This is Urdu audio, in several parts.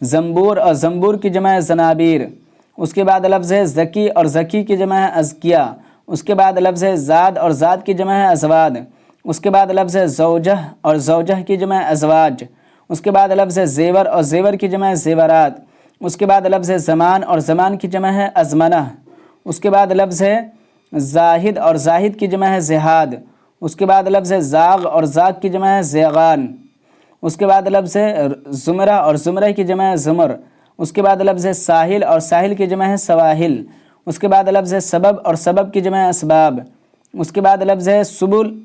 زنبور اور زنبور کی جمع ہے زنابیر۔ اس کے بعد لفظ ہے ذکی اور ذکی کی جمع ہے ازکیہ۔ اس کے بعد لفظ ہے زاد اور زاد کی جمع ہے ازواد۔ اس کے بعد لفظ ہے زوجہ اور زوجہ کی جمع ہے ازواج۔ اس کے بعد لفظ ہے زیور اور زیور کی جمع ہے زیورات۔ اس کے بعد لفظ ہے زمان اور زمان کی جمع ہے ازمنہ۔ اس کے بعد لفظ ہے زاہد اور زاہد کی جمع ہے زہاد۔ اس کے بعد لفظ ہے زاغ اور زاغ کی جمع ہے زیغان۔ اس کے بعد لفظ ہے زمرہ اور زمرہ کی جمع ہے زمر۔ اس کے بعد لفظ ہے ساحل اور ساحل کی جمع ہے سواحل۔ اس کے بعد لفظ ہے سبب اور سبب کی جمع ہے اسباب۔ اس کے بعد لفظ ہے سبل۔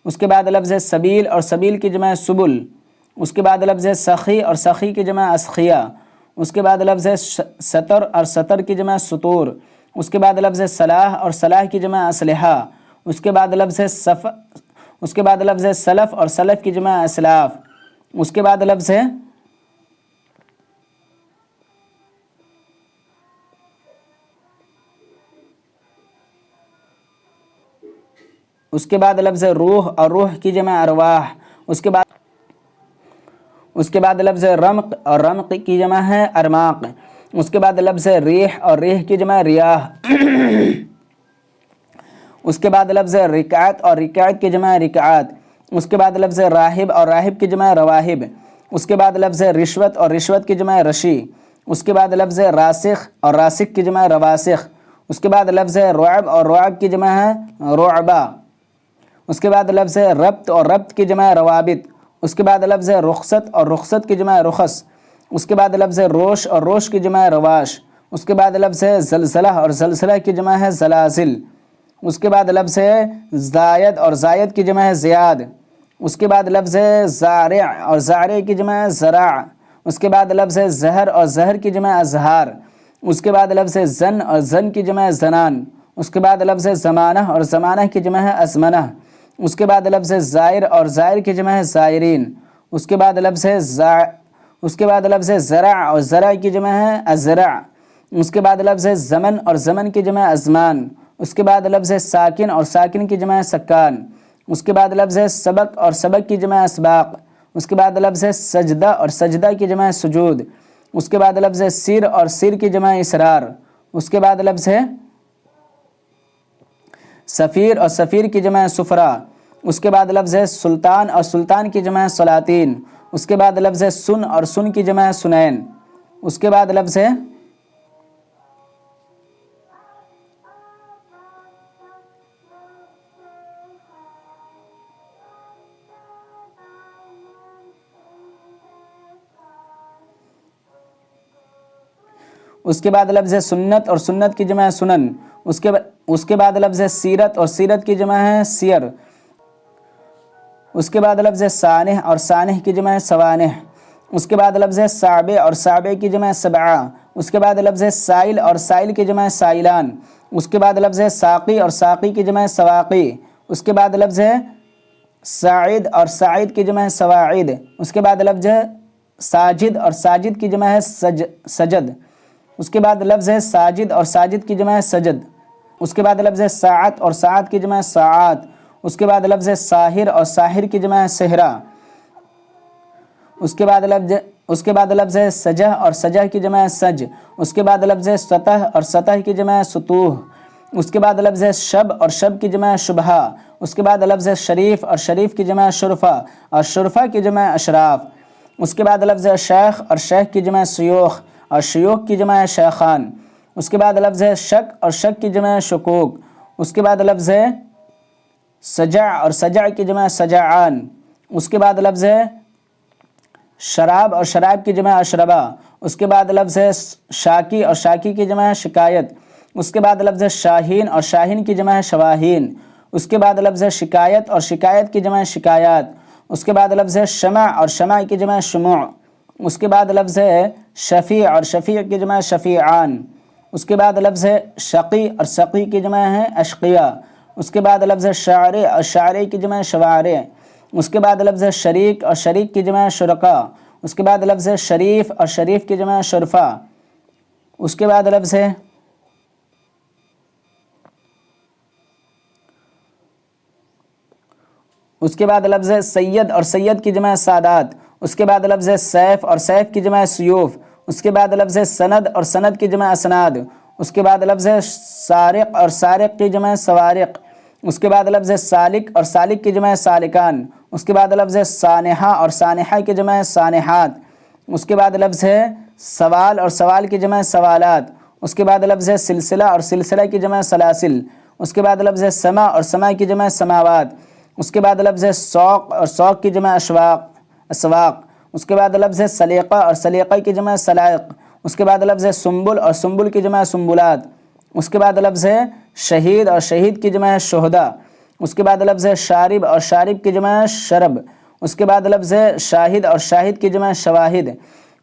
اس کے بعد لفظ ہے سبیل اور سبیل کی جمع ہے سبل۔ اس کے بعد لفظ ہے سخی اور سخی کی جمع ہے اسخیہ۔ اس کے بعد لفظ ہے سطر اور سطر کی جمع ہے سطور۔ اس کے بعد لفظ ہے صلاح اور صلاح کی جمع ہے اسلحہ۔ اس کے بعد لفظ ہے سلف اور سلف کی جمع ہے اسلاف۔ اس کے بعد لفظ ہے روح اور روح کی جمع ارواح۔ اس کے بعد لفظ ہے رمق اور رمق کی جمع ہے ارماق۔ اس کے بعد لفظ ہے ریح اور ریح کی جمع ریاح۔ اس کے بعد لفظ ہے رکعت اور رکعت کی جمع رکعات۔ اس کے بعد لفظ ہے راہب اور راہب کی جمع رواہب۔ اس کے بعد لفظ ہے رشوت اور رشوت کی جمع رشی۔ اس کے بعد لفظ ہے راسخ اور راسخ کی جمع رواسخ۔ اس کے بعد لفظ ہے رعب اور رعب کی جمع ہے رعبا۔ اس کے بعد لفظ ہے ربط اور ربط کی جمع روابط۔ اس کے بعد لفظ ہے رخصت اور رخصت کی جمع رخص۔ اس کے بعد لفظ ہے روش اور روش کی جمع رواش۔ اس کے بعد لفظ ہے زلزلہ اور زلزلہ کی جمع ہے زلازل۔ اس کے بعد لفظ ہے زائد اور زائد کی جمع ہے زیاد۔ اس کے بعد لفظ ہے زارع اور زارع کی جمع ہے زراع۔ اس کے بعد لفظ ہے زہر اور زہر کی جمع ازہار۔ اس کے بعد لفظ ہے زن اور زن کی جمع زنان۔ اس کے بعد لفظ ہے زمانہ اور زمانہ کی جمع ہے ازمنہ۔ اس کے بعد لفظ ہے زائر اور زائر کی جمع ہے زائرین۔ اس کے بعد لفظ ہے زرع اور زرع کی جمع ہے ازرع۔ اس کے بعد لفظ ہے زمن اور زمن کی جمع ازمان۔ اس کے بعد لفظ ہے ساکن اور ساکن کی جمع سکان۔ اس کے بعد لفظ ہے سبق اور سبق کی جمع اسباق۔ اس کے بعد لفظ ہے سجدہ اور سجدہ کی جمع سجود۔ اس کے بعد لفظ ہے سر اور سر کی جمع اسرار۔ اس کے بعد لفظ ہے سفیر اور سفیر کی جمع سفرا۔ اس کے بعد لفظ ہے سلطان اور سلطان کی جمع سلاطین۔ اس کے بعد لفظ ہے سن اور سن کی جمع سنین۔ اس کے بعد لفظ ہے سنت اور سنت کی جمع سنن۔ اس کے بعد لفظ ہے سیرت اور سیرت کی جمع ہے سیر۔ اس کے بعد لفظ ہے سانح اور سانح کی جمع سوانح۔ اس کے بعد لفظ ہے صعبے اور صعبے کی جمع سبعہ۔ اس کے بعد لفظ ہے سائل اور سائل کی جمع سائلان۔ اس کے بعد لفظ ہے ساقی اور ساقی کی جمع سواقی۔ اس کے بعد لفظ ہے ساعد اور ساعد کی جمع سواعد۔ اس کے بعد لفظ ہے ساجد اور ساجد کی جمع ہے سجد۔ اس کے بعد لفظ ہے ساجد اور ساجد کی جمع سجد۔ اس کے بعد لفظ ہے ساعت اور ساعت کی جمع ساعات۔ اس کے بعد لفظ ہے ساحر اور ساحر کی جمع سہرا۔ اس کے بعد لفظ ہے سجہ اور سجہ کی جمع سج۔ اس کے بعد لفظ ہے سطح اور سطح کی جمع سطوح۔ اس کے بعد لفظ ہے شب اور شب کی جمع شبہا۔ اس کے بعد لفظ ہے شریف اور شریف کی جمع شرفا اور شرفا کی جمع اشراف۔ اس کے بعد لفظ ہے شیخ اور شیخ کی جمع شیوخ اور شیوخ کی جمع شیخان۔ اس کے بعد لفظ ہے شک اور شک کی جمع شکوک۔ اس کے بعد لفظ ہے سجع اور سجع کی جمع سجعان۔ اس کے بعد لفظ ہے شراب اور شراب کی جمع اشربا۔ اس کے بعد لفظ ہے شاکی اور شاکی کی جمع شکایت۔ اس کے بعد لفظ ہے شاہین اور شاہین کی جمع شواہین۔ اس کے بعد لفظ ہے شکایت اور شکایت کی جمع شکایات۔ اس کے بعد لفظ ہے شمع اور شمع کی جمع شموع۔ اس کے بعد لفظ ہے شفیع اور شفیع کی جمع شفیعان۔ اس کے بعد لفظ ہے شقی اور سقی کی جمع ہے اشقیا۔ اس کے بعد لفظ ہے شاعر اور شاعر کی جمع شواعر۔ اس کے بعد لفظ ہے شریک اور شریک کی جمع شرکا۔ اس کے بعد لفظ ہے شریف اور شریف کی جمع شرفا۔ اس کے بعد لفظ ہے سید اور سید کی جمع سادات۔ اس کے بعد لفظ ہے سیف اور سیف کی جمع سیوف۔ اس کے بعد لفظ سند اور سند کی جمع اسناد، اس کے بعد لفظ سارق اور سارق کی جمع سوارق، اس کے بعد لفظ سالک اور سالک کی جمع سالکان، اس کے بعد لفظ سانحہ اور سانحہ کی جمع سانحات، اس کے بعد لفظ ہے سوال اور سوال کی جمع سوالات، اس کے بعد لفظ ہے سلسلہ اور سلسلہ کی جمع سلاسل، اس کے بعد لفظ ہے سما اور سما کی جمع سماوات، اس کے بعد لفظ ہے سوق اور سوق کی جمع اسواق، اس کے بعد لفظ ہے سلیقہ اور سلیقہ کی جمع سلائق، اس کے بعد لفظ ہے سنبل اور سنبل کی جمع سنبلات، اس کے بعد لفظ ہے شہید اور شہید کی جمع شہداء، اس کے بعد لفظ ہے شارب اور شارب کی جمع شرب، اس کے بعد لفظ ہے شاہد اور شاہد کی جمع شواہد،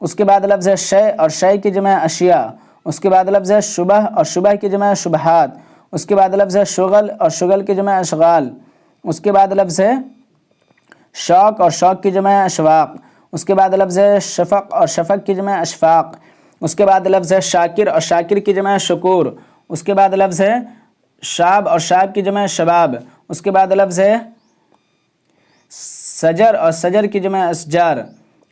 اس کے بعد لفظ ہے شے اور شے کی جمع اشیاء، اس کے بعد لفظ ہے شبہ اور شبہ کی جمع شبہات، اس کے بعد لفظ ہے شغل اور شغل کی جمع اشغال، اس کے بعد لفظ ہے شوق اور شوق کی جمع اشواق، اس کے بعد لفظ ہے شفق اور شفق کی جمع اشفاق، اس کے بعد لفظ ہے شاکر اور شاکر کی جمع شکور، اس کے بعد لفظ ہے شاب اور شاب کی جمع شباب، اس کے بعد لفظ ہے سجر اور سجر کی جمع اسجار،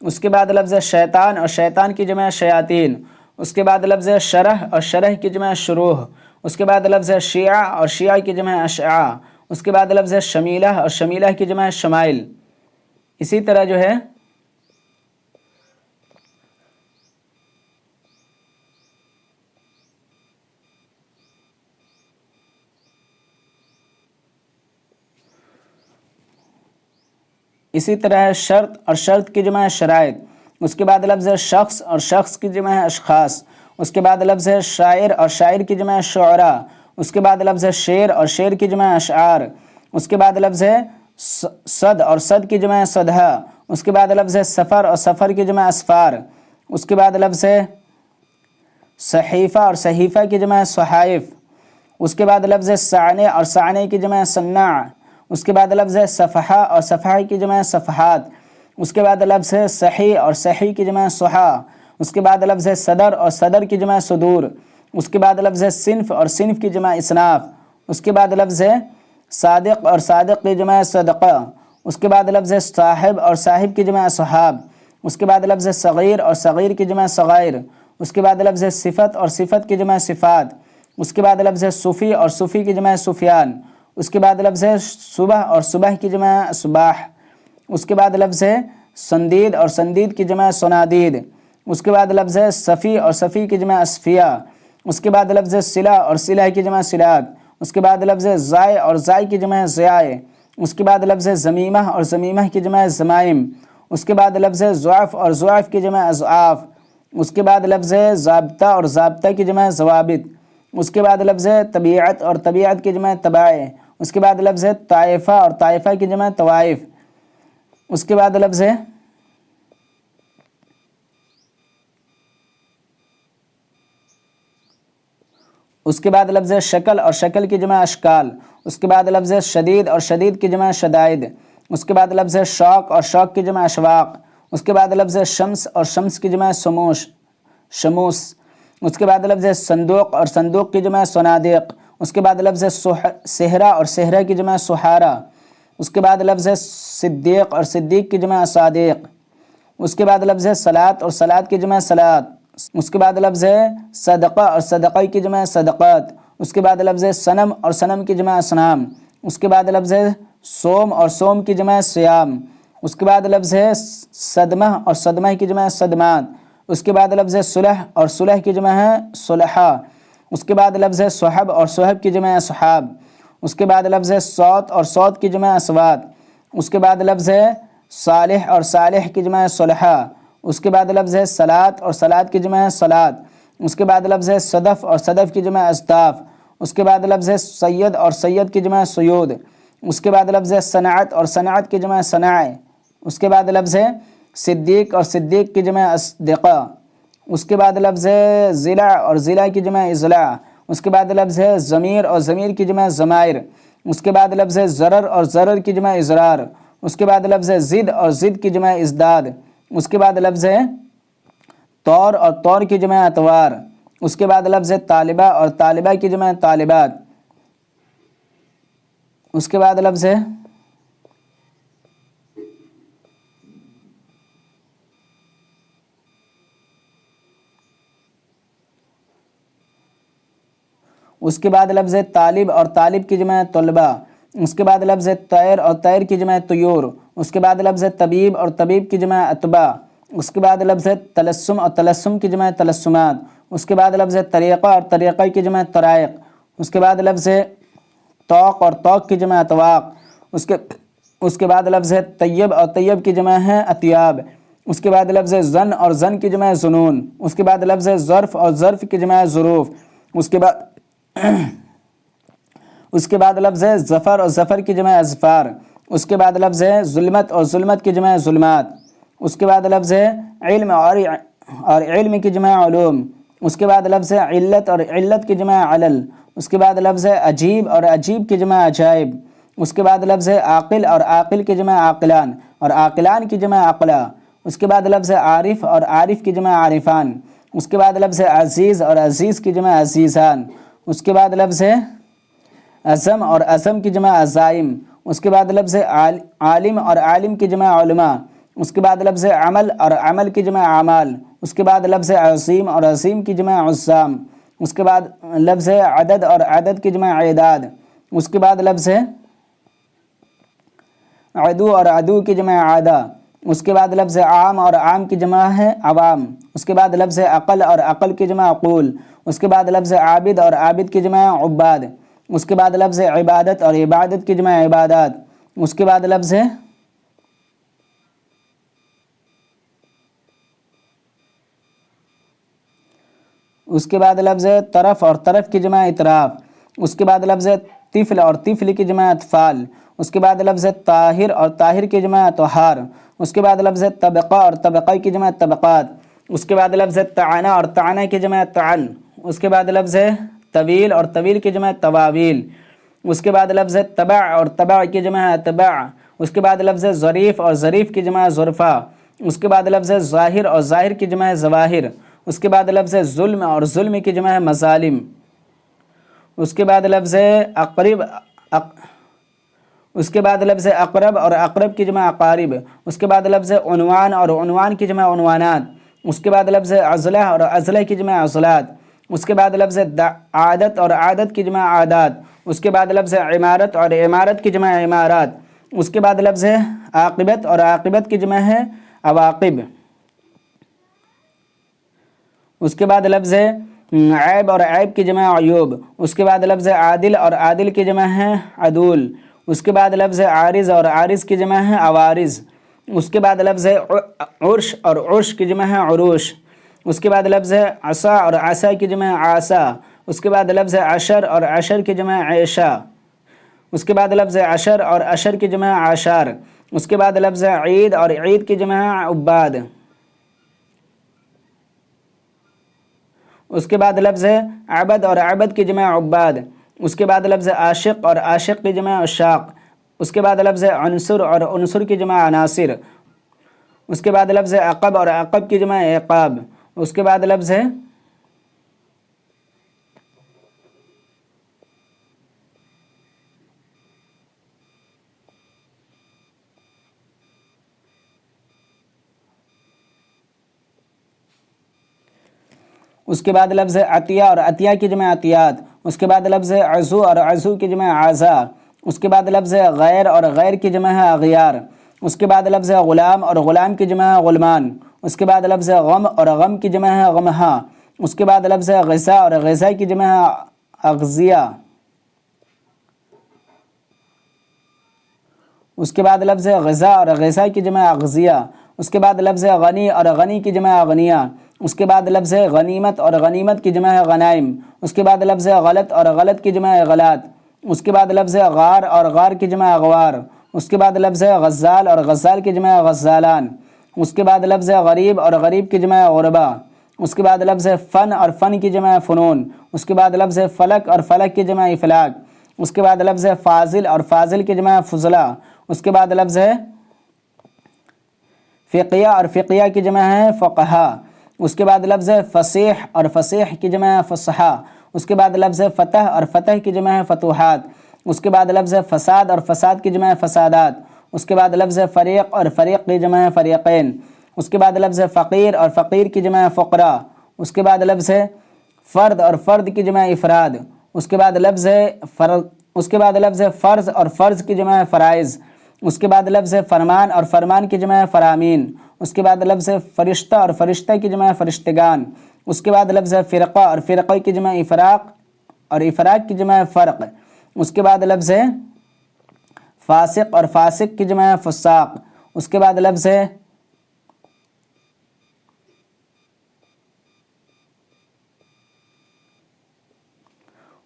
اس کے بعد لفظ ہے شیطان اور شیطان کی جمع شیاطین، اس کے بعد لفظ ہے شرح اور شرح کی جمع شروح، اس کے بعد لفظ ہے شیعہ اور شیعہ کی جمع اشعاع، اس کے بعد لفظ ہے شمیلہ اور شمیلہ کی جمع شمائل۔ اسی طرح جو ہے شرط اور شرط کی جمع شرائط، اس کے بعد لفظ ہے شخص اور شخص کی جمع اشخاص، اس کے بعد لفظ ہے شاعر اور شاعر کی جمع شعراء، اس کے بعد لفظ ہے شعر اور شعر کی جمع اشعار، اس کے بعد لفظ ہے صد اور صد کی جمع صدھا، اس کے بعد لفظ ہے سفر اور سفر کی جمع اسفار، اس کے بعد لفظ ہے صحیفہ اور صحیفہ کی جمع صحائف، اس کے بعد لفظ ہے سانے اور سانے کی جمع صناع، اس کے بعد لفظ ہے صفحہ اور صفحہ کی جمع صفحات، اس کے بعد لفظ ہے صحیح اور صحیح کی جمع صحا، اس کے بعد لفظ ہے صدر اور صدر کی جمع صدور، اس کے بعد لفظ ہے صنف اور صنف کی جمع اصناف، اس کے بعد لفظ ہے صادق اور صادق کی جمع صدقہ، اس کے بعد لفظ ہے صاحب اور صاحب کی جمع صحاب، اس کے بعد لفظ ہے صغیر اور صغیر کی جمع صغائر، اس کے بعد لفظ ہے صفت اور صفت کی جمع صفات، اس کے بعد لفظ ہے صوفی اور صوفی کی جمع صوفیان، اس کے بعد لفظ ہے صبح اور صبح کی جمع صباح، اس کے بعد لفظ ہے سندید اور سندید کی جمع سنادید، اس کے بعد لفظ ہے صفی اور صفی کی جمع اصفیہ، اس کے بعد لفظ ہے صلہ اور صلہ کی جمع صلات، اس کے بعد لفظ ہے زائے اور زائے کی جمع ضیائے، اس کے بعد لفظ ہے زمیمہ اور زمیمہ کی جمع زمائم، اس کے بعد لفظ ہے ضعف اور ضعف کی جمع اضعاف، اس کے بعد لفظ ہے ضابطہ اور ضابطہ کی جمع ضوابط، اس کے بعد لفظ ہے طبیعت اور طبیعت کی جمع طبائع، اس کے بعد لفظ ہے طائفہ اور طائفہ کی جمع طوائف، اس کے بعد لفظ ہے شکل اور شکل کی جمع اشکال، اس کے بعد لفظ ہے شدید اور شدید کی جمع شدائد، اس کے بعد لفظ ہے شوق اور شوق کی جمع اشواق، اس کے بعد لفظ ہے شمس اور شمس کی جمع شموس، اس کے بعد لفظ ہے صندوق اور صندوق کی جمع صنادیق، اس کے بعد لفظ ہے صحرا اور صحرا کی جمع سحارا، اس کے بعد لفظ ہے صدیق اور صدیق کی جمع صادق، اس کے بعد لفظ ہے صلاۃ اور صلاۃ کی جمع صلاۃ، اس کے بعد لفظ ہے صدقہ اور صدقہ کی جمع صدقات، اس کے بعد لفظ ہے صنم اور صنم کی جمع اصنام، اس کے بعد لفظ ہے صوم اور صوم کی جمع صیام، اس کے بعد لفظ ہے صدمہ اور صدمہ کی جمع صدمات، اس کے بعد لفظ ہے صلح اور صلح کی جمع ہے صلحہ، اس کے بعد لفظ ہے صحب اور صحب کی جمع اصحاب، اس کے بعد لفظ ہے صوت اور صوت کی جمع اصوات، اس کے بعد لفظ ہے صالح اور صالح کی جمع صلحہ، اس کے بعد لفظ ہے صلاۃ اور صلاۃ کی جمع صلاۃ، اس کے بعد لفظ ہے صدف اور صدف کی جمع اصداف، اس کے بعد لفظ ہے سید اور سید کی جمع سیود، اس کے بعد لفظ ہے صنعت اور صنعت کی جمع صنائع، اس کے بعد لفظ ہے صدیق اور صدیق کی جمع اصدقاء، اس کے بعد لفظ ہے ضلع اور ضلع کی جمع اضلاع، اس کے بعد لفظ ہے ضمیر اور ضمیر کی جمع ضمائر، اس کے بعد لفظ ہے ضرر اور ضرر کی جمع اضرار، اس کے بعد لفظ ہے ضد اور ضد کی جمع ازداد، اس کے بعد لفظ ہے طور اور طور کی جمع اطوار، اس کے بعد لفظ ہے طالبہ اور طالبہ کی جمع طالبات، اس کے بعد لفظ ہے اس کے بعد لفظ طالب اور طالب کی جمع طلبہ، اس کے بعد لفظ طیر اور طیر کی جمع طیور، اس کے بعد لفظ طبیب اور طبیب کی جمع اطباء، اس کے بعد لفظ تلسم اور تلسم کی جمع تلسمات، اس کے بعد لفظ طریقہ اور طریقہ کی جمع طرائق، اس کے بعد لفظ طوق اور طوق کی جمع اطواق، اس کے بعد لفظ طیب اور طیب کی جمع ہے اطیاب، اس کے بعد لفظ زن اور زن کی جمع زنون، اس کے بعد لفظ ظرف اور ظرف کی جمع ظروف، اس کے بعد لفظ ظفر اور ظفر کی جمع اظفار، اس کے بعد لفظ ظلمت اور ظلمت کی جمع ظلمات، اس کے بعد لفظ علم اور علم کی جمع علوم، اس کے بعد لفظ علت اور علت کی جمع علل، اس کے بعد لفظ عجیب اور عجیب کی جمع عجائب، اس کے بعد لفظ عاقل اور عاقل کی جمع عاقلان اور عاقلان کی جمع عقلا، اس کے بعد لفظ عارف اور عارف کی جمع عارفان، اس کے بعد لفظ عزیز اور عزیز کی جمع عزیزان، اس کے بعد لفظ عزم اور عزم کی جمع عزائم، اس کے بعد لفظ عالم اور عالم کی جمع علماء، اس کے بعد لفظ عمل اور عمل کی جمع اعمال، اس کے بعد لفظ عظیم اور عظیم کی جمع عظام، اس کے بعد لفظ عدد اور عدد کی جمع اعداد، اس کے بعد لفظ عدو اور عدو کی جمع عادہ، اس کے بعد لفظ عام اور عام کی جمع ہے عوام، اس کے بعد لفظ عقل اور عقل کی جمع عقول، اس کے بعد لفظ عابد اور عابد کی جمع عباد، اس کے بعد لفظ عبادت اور عبادت کی جمع عبادات، اس کے بعد لفظ طرف اور طرف کی جمع اطراف، اس کے بعد لفظ طفل اور طفل کی جمع اطفال، اس کے بعد لفظ طاہر اور طاہر کی جمع طہار، اس کے بعد لفظ طبقہ اور طبقہ کی جمع طبقات، اس کے بعد لفظ طعنہ اور طعنہ کی جمع طعن، اس کے بعد لفظ طویل اور طویل کی جمع طواویل، اس کے بعد لفظ تبع اور تبع کی جمع اتباع، اس کے بعد لفظ ظریف اور ظریف کی جمع ظرفا، اس کے بعد لفظ ظاہر اور ظاہر کی جمع ظواہر، اس کے بعد لفظ ظلم اور ظلم کی جمع مظالم، اس کے بعد لفظ اقرب اور اقرب کی جمع اقارب، اس کے بعد لفظ عنوان اور عنوان کی جمع عنوانات، اس کے بعد لفظ عضلہ اور عضلہ کی جمع عضلات، اس کے بعد لفظ عادت اور عادت کی جمع عادات، اس کے بعد لفظ عمارت اور عمارت کی جمع عمارات، اس کے بعد لفظ عاقبت اور عاقبت کی جمع ہے عواقب، اس کے بعد لفظ عیب اور عیب کی جمع عیوب، اس کے بعد لفظ عادل اور عادل کی جمع ہے عدول، اس کے بعد لفظ عارض اور عارض کی جمع ہے عوارض، اس کے بعد لفظ عرش اور عرش کی جمع ہے عروش، اس کے بعد لفظ عصا اور عصا کی جمع عاصا، اس کے بعد لفظ عشر اور عشر کی جمع عیشہ، اس کے بعد لفظ عشر اور عشر کی جمع عاشار، اس کے بعد لفظ عید اور عید کی جمع عباد، اس کے بعد لفظ عبد اور عبد کی جمع عباد، اس کے بعد لفظ عاشق اور عاشق کی جمع عشاق، اس کے بعد لفظ عنصر اور عنصر کی جمع عناصر، اس کے بعد لفظ عقب اور عقب کی جمع عقاب، اس کے بعد لفظ اس کے بعد لفظ عطیہ اور عطیہ کی جمع عطیات، اس کے بعد لفظ عضو اور عضو کی جمع اعضاء، اس کے بعد لفظ غیر اور غیر کی جمع ہے اغیار، اس کے بعد لفظ غلام اور غلام کی جمع ہے غلمان، اس کے بعد لفظ غم اور غم کی جمع ہے غمہا، اس کے بعد لفظ غذا اور غذا کی جمع ہے اغذیہ، اس کے بعد لفظ غذا اور غذا کی جمع اغذیہ، اس کے بعد لفظ غنی اور غنی کی جمع اغنیہ، اس کے بعد لفظ غنیمت اور غنیمت کی جمع ہے غنائم، اس کے بعد لفظ غلط اور غلط کی جمع ہے غلات، اس کے بعد لفظ غار اور غار کی جمع اغوار، اس کے بعد لفظ غزال اور غزال کی جمع غزالان، اس کے بعد لفظ غریب اور غریب کی جمع غربا، اس کے بعد لفظ فن اور فن کی جمع فنون، اس کے بعد لفظ فلک اور فلک کی جمع افلاک، اس کے بعد لفظ فاضل اور فاضل کی جمع فضلہ، اس کے بعد لفظ فقیہ اور فقیہ کی جمع ہے فقہا، اس کے بعد لفظ فصیح اور فصیح کی جمع ہے فصحا، اس کے بعد لفظ فتح اور فتح کی جمع ہے فتوحات، اس کے بعد لفظ فساد اور فساد کی جمع ہے فسادات، اس کے بعد لفظ فریق اور فریق کی جمع ہے فریقین، اس کے بعد لفظ فقیر اور فقیر کی جمع ہے فقراء، اس کے بعد لفظ فرد اور فرد کی جمع افراد، اس کے بعد لفظ ہے فرض، اس کے بعد لفظ ہے فرض اور فرض کی جمع ہے فرائض، اس کے بعد لفظ ہے فرمان اور فرمان کی جمع ہے فرامین، اس کے بعد لفظ ہے فرشتہ اور فرشتہ کی جمع ہے فرشتگان، اس کے بعد لفظ ہے فرقہ اور فرقہ کی جمع افراق اور افراق کی جمع ہے فرق، اس کے بعد لفظ ہے فاسق اور فاسق کی جمع ہے فساق، اس کے بعد لفظ ہے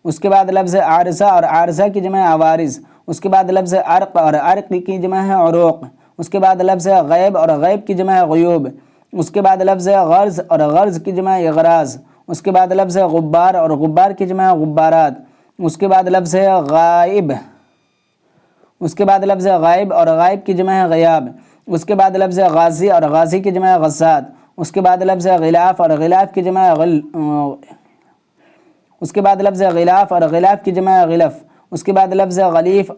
اس کے بعد لفظ عارضہ اور عارضہ کی جمع ہے عوارض، اس کے بعد لفظ عرق اور عرق کی جمع ہے عروق، اس کے بعد لفظ غیب اور غیب کی جمع ہے غیوب، اس کے بعد لفظ غرض اور غرض کی جمع ہے اغراض، اس کے بعد لفظ غبار اور غبار کی جمع ہے غبارات، اس کے بعد لفظ غائب، اس کے بعد لفظ غائب اور غائب کی جمع ہے غیاب، اس کے بعد لفظ غازی اور غازی کی جمع ہے غزات، اس کے بعد لفظ غلاف اور غلاف کی جمع ہے اس کے بعد لفظ غلاف اور غلاف کی جمع ہے غلف، اس کے بعد لفظ غلیف،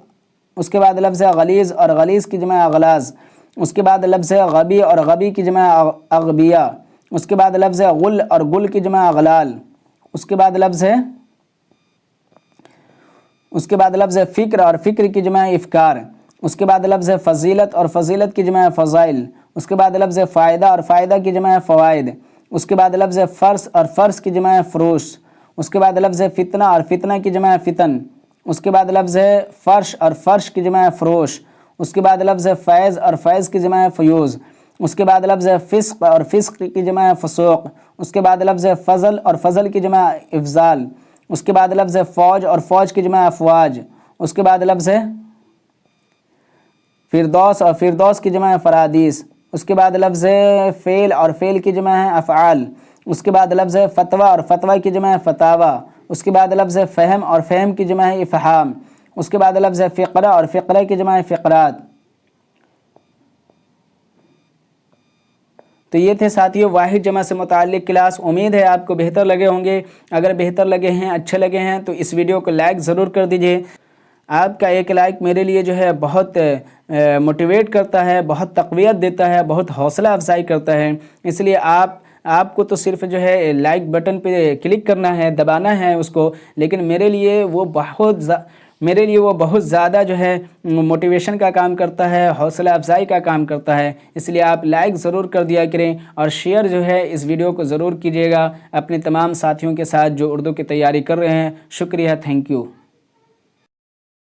اس کے بعد لفظ غلیظ اور غلیظ کی جمع ہے اغلاظ، اس کے بعد لفظ غبی اور غبی کی جمع ہے اغبیاء، اس کے بعد لفظ غل اور گل کی جمع ہے اغلال، اس کے بعد لفظ فکر اور فکر کی جمع ہے افکار، اس کے بعد لفظ فضیلت اور فضیلت کی جمع ہے فضائل، اس کے بعد لفظ فائدہ اور فائدہ کی جمع ہے فوائد، اس کے بعد لفظ فرس اور فرس کی جمع ہے فروش، اس کے بعد لفظ فتنہ اور فتنہ کی جمع ہے فتن، اس کے بعد لفظ فرش اور فرش کی جمع ہے فروش، اس کے بعد لفظ فیض اور فیض کی جمع ہے فیوز، اس کے بعد لفظ فسق اور فسق کی جمع ہے فسوق، اس کے بعد لفظ فضل اور فضل کی جمع ہے افضال، اس کے بعد لفظ فوج اور فوج کی جمع ہے افواج، اس کے بعد لفظ فردوس اور فردوس کی جمع ہے فرادیس، اس کے بعد لفظ فعل اور فعل کی جمع ہے افعال، اس کے بعد لفظ فتویٰ اور فتویٰ کی جمع ہے فتاویٰ، اس کے بعد لفظ فہم اور فہم کی جمع ہے افہام، اس کے بعد لفظ فقرہ اور فقرہ کی جمع ہے فقرات۔ تو یہ تھے ساتھیو واحد جمع سے متعلق کلاس، امید ہے آپ کو بہتر لگے ہوں گے۔ اگر بہتر لگے ہیں، اچھے لگے ہیں تو اس ویڈیو کو لائک ضرور کر دیجئے۔ آپ کا ایک لائک میرے لیے جو ہے بہت موٹیویٹ کرتا ہے، بہت تقویت دیتا ہے، بہت حوصلہ افزائی کرتا ہے، اس لیے آپ کو تو صرف جو ہے لائک بٹن پہ کلک کرنا ہے، دبانا ہے اس کو، لیکن میرے لیے وہ بہت زیادہ جو ہے موٹیویشن کا کام کرتا ہے، حوصلہ افزائی کا کام کرتا ہے، اس لیے آپ لائک ضرور کر دیا کریں اور شیئر جو ہے اس ویڈیو کو ضرور کیجیے گا اپنے تمام ساتھیوں کے ساتھ جو اردو کی تیاری کر رہے ہیں۔ شکریہ، تھینک یو۔